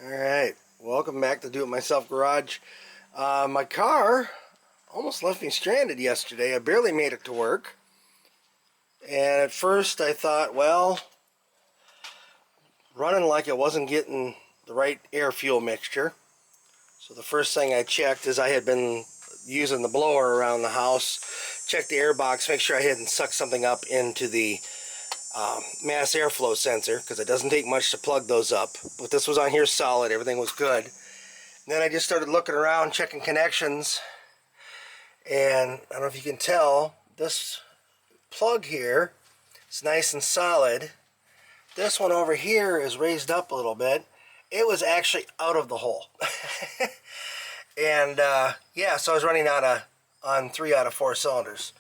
Alright, welcome back to Do It Myself Garage. My car almost left me stranded yesterday. I barely made it to work. And at first I thought, well, running like it wasn't getting the right air-fuel mixture. So the first thing I checked is I had been using the blower around the house. Checked the air box, make sure I hadn't sucked something up into the mass airflow sensor, because it doesn't take much to plug those up. But this was on here solid, everything was good. And then I just started looking around, checking connections, and I don't know if you can tell, this plug here is nice and solid. This one over here is raised up a little bit. It was actually out of the hole. And yeah, so I was running on 3 out of 4 cylinders.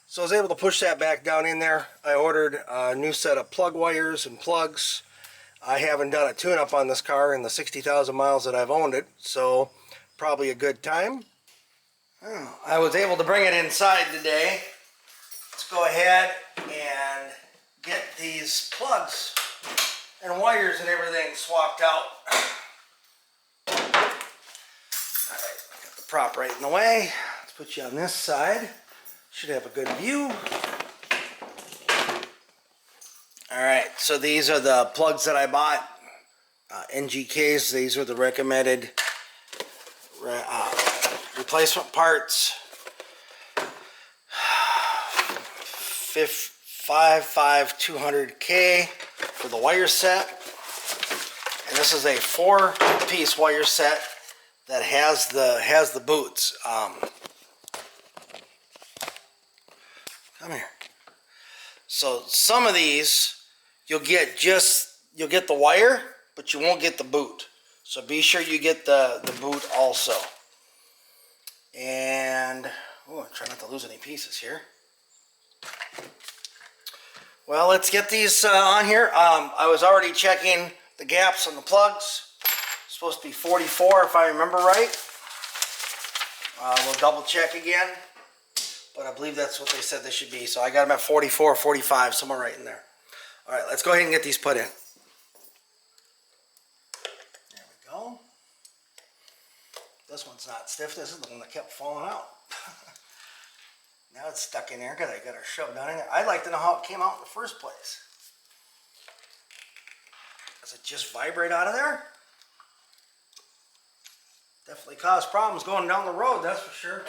So I was able to push that back down in there. I ordered a new set of plug wires and plugs. I haven't done a tune-up on this car in the 60,000 miles that I've owned it, so probably a good time. Oh, I was able to bring it inside today. Let's go ahead and get these plugs and wires and everything swapped out. Alright, got the prop right in the way. Let's put you on this side. Should have a good view. Alright, so these are the plugs that I bought. NGKs, these are the recommended replacement parts. 200K for the wire set. And this is a 4-piece wire set that has the boots. Come here. So some of these you'll get the wire, but you won't get the boot. So be sure you get the boot also. And try not to lose any pieces here. Well, let's get these on here. I was already checking the gaps on the plugs. It's supposed to be 44 if I remember right. We'll double check again. But I believe that's what they said they should be. So I got them at 44, 45, somewhere right in there. All right, let's go ahead and get these put in. There we go. This one's not stiff. This is the one that kept falling out. Now it's stuck in there because I got her shoved down in there. I'd like to know how it came out in the first place. Does it just vibrate out of there? Definitely caused problems going down the road, that's for sure.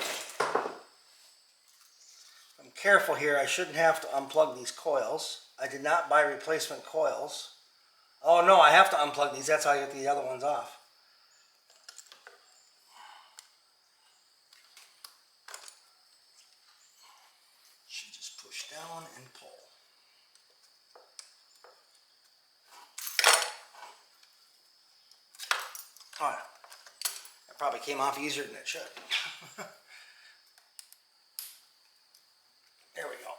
I'm careful here. I shouldn't have to unplug these coils. I did not buy replacement coils. Oh no, I have to unplug these. That's how I get the other ones off. Should just push down and pull. Oh yeah. That probably came off easier than it should. There we go.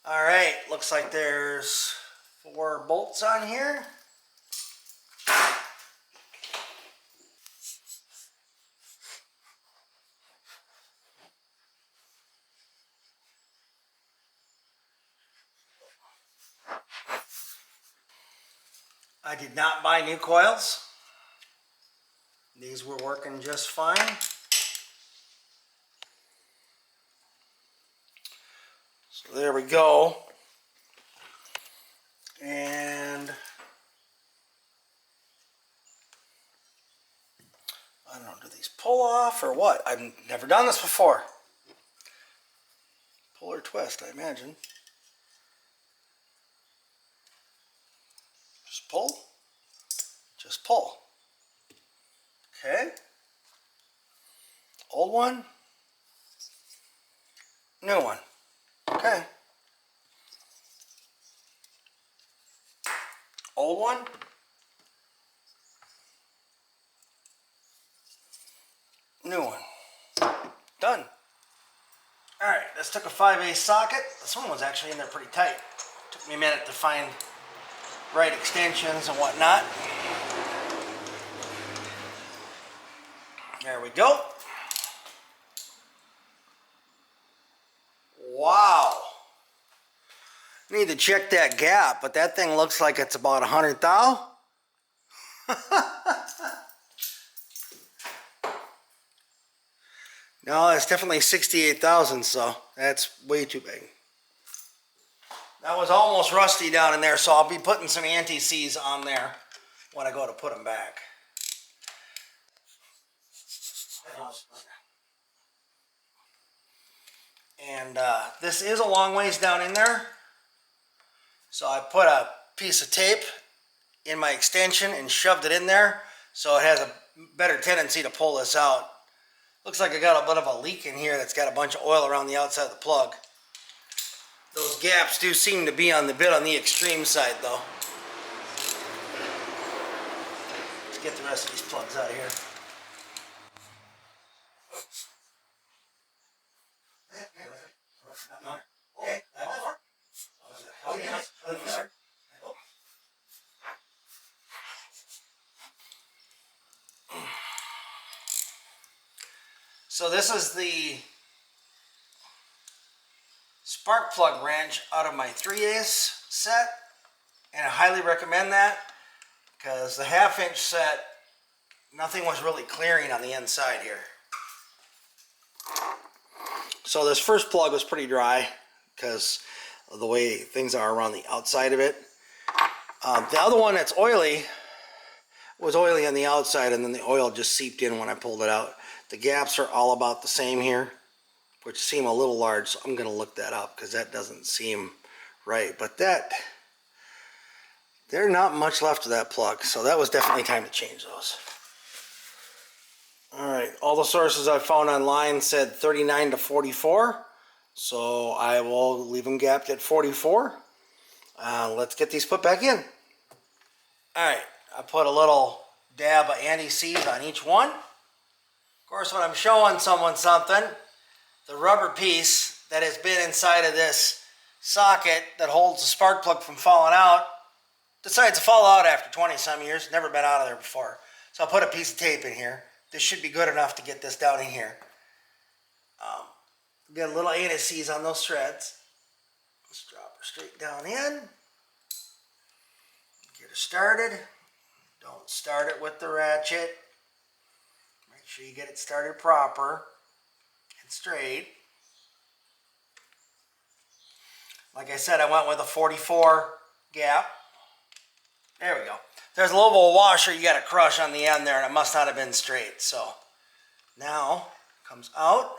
Alright, looks like there's 4 bolts on here. I did not buy new coils. These were working just fine. So there we go. And I don't know, do these pull off or what? I've never done this before. Pull or twist, I imagine. Just pull. Just pull. Okay. Old one. New one. Okay. Old one. New one. Done. Alright, this took a 5A socket. This one was actually in there pretty tight. Took me a minute to find right extensions and whatnot. There we go. Wow. Need to check that gap, but that thing looks like it's about 100 thou. No, it's definitely 68,000, so that's way too big. That was almost rusty down in there, so I'll be putting some anti-seize on there when I go to put them back. And this is a long ways down in there, so I put a piece of tape in my extension and shoved it in there so it has a better tendency to pull this out. Looks like I got a bit of a leak in here that's got a bunch of oil around the outside of the plug. Those gaps do seem to be on the bit on the extreme side though. Let's get the rest of these plugs out of here. So this is the spark plug wrench out of my 3/8 set, and I highly recommend that because the 1/2 inch set, nothing was really clearing on the inside here. So this first plug was pretty dry because of the way things are around the outside of it. The other one that's oily was oily on the outside, and then the oil just seeped in when I pulled it out. The gaps are all about the same here, which seem a little large, so I'm going to look that up because that doesn't seem right. But there's not much left of that plug, so that was definitely time to change those. Alright, all the sources I found online said 39 to 44, so I will leave them gapped at 44. Let's get these put back in. Alright, I put a little dab of anti-seize on each one. Of course, when I'm showing someone something, the rubber piece that has been inside of this socket that holds the spark plug from falling out decides to fall out after 20 some years. Never been out of there before. So I'll put a piece of tape in here. This should be good enough to get this down in here. Get a little anti-seize on those threads. Let's drop her straight down in. Get her started. Don't start it with the ratchet. Make sure you get it started proper and straight. Like I said, I went with a 44 gap. There we go. There's a little bit of washer you got to crush on the end there, and it must not have been straight. So now it comes out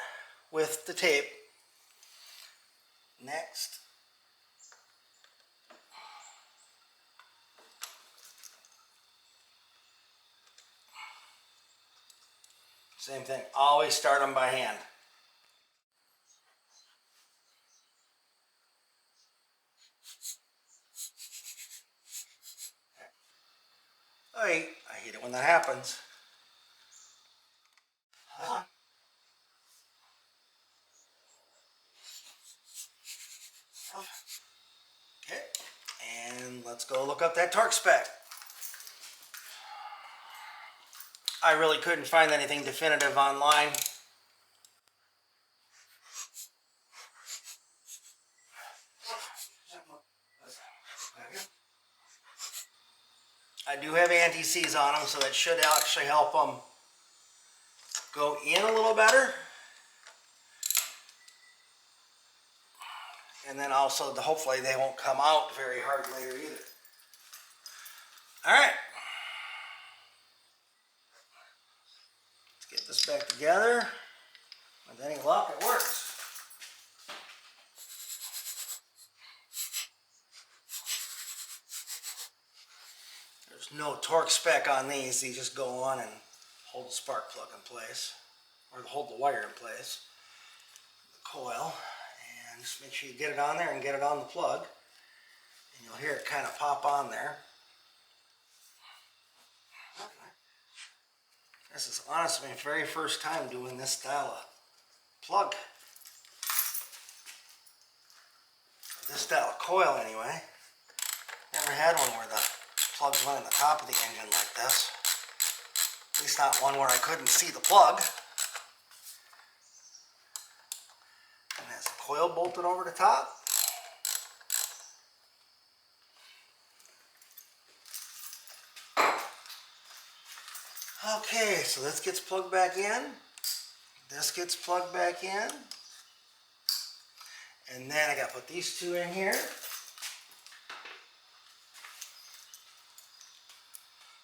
with the tape. Next, same thing. Always start them by hand. I hate it when that happens. Okay, and let's go look up that torque spec. I really couldn't find anything definitive online. I do have anti-seize on them, so that should actually help them go in a little better. And then also, hopefully they won't come out very hard later either. Alright. Let's get this back together. With any luck, it works. There's no torque spec on these. These just go on and hold the spark plug in place, or hold the wire in place. The coil, and just make sure you get it on there and get it on the plug, and you'll hear it kind of pop on there. This is honestly my very first time doing this style of plug. This style of coil anyway. Never had one where the plugs went in the top of the engine like this. At least not one where I couldn't see the plug. And has the coil bolted over the top. Okay, so this gets plugged back in. This gets plugged back in. And then I got to put these two in here.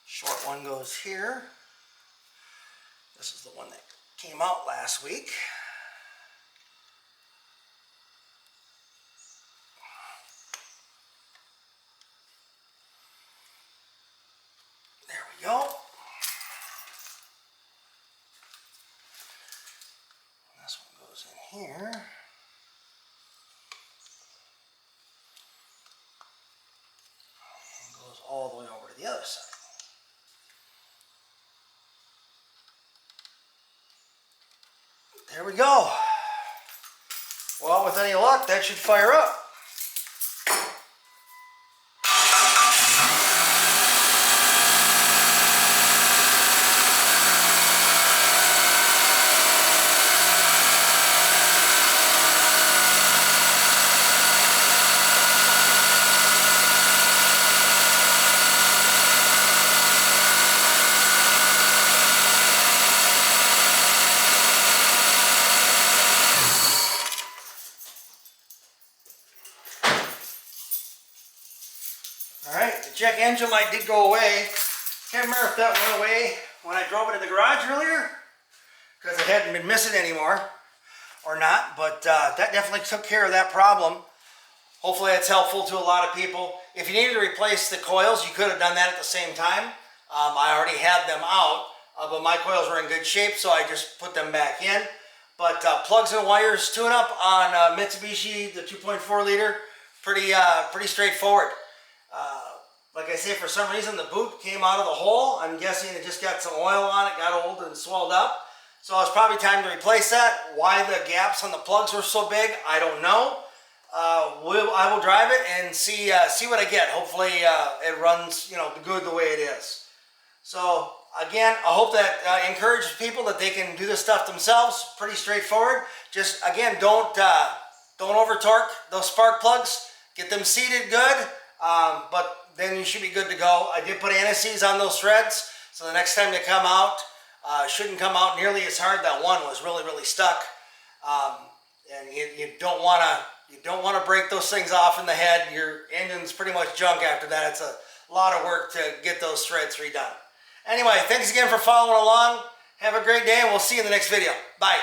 Short one goes here. This is the one that came out last week. There we go. This one goes in here. And goes all the way over to the other side. There we go. Well, with any luck, that should fire up. Alright, the check engine light did go away. Can't remember if that went away when I drove it in the garage earlier, because it hadn't been missing anymore or not, but that definitely took care of that problem. Hopefully that's helpful to a lot of people. If you needed to replace the coils, you could have done that at the same time. I already had them out, but my coils were in good shape, so I just put them back in. But plugs and wires tune-up on Mitsubishi, the 2.4 liter, pretty straightforward. Like I say, for some reason the boot came out of the hole. I'm guessing it just got some oil on it, got old and swelled up. So it's probably time to replace that. Why the gaps on the plugs were so big, I don't know. I will drive it and see what I get. Hopefully it runs, good the way it is. So again, I hope that encourages people that they can do this stuff themselves. Pretty straightforward. Just again, don't over torque those spark plugs. Get them seated good, but then you should be good to go. I did put anti-seize on those threads, so the next time they come out, shouldn't come out nearly as hard. That one was really stuck, and you don't want to break those things off in the head. Your engine's pretty much junk after that. It's a lot of work to get those threads redone. Anyway, thanks again for following along. Have a great day, and we'll see you in the next video. Bye.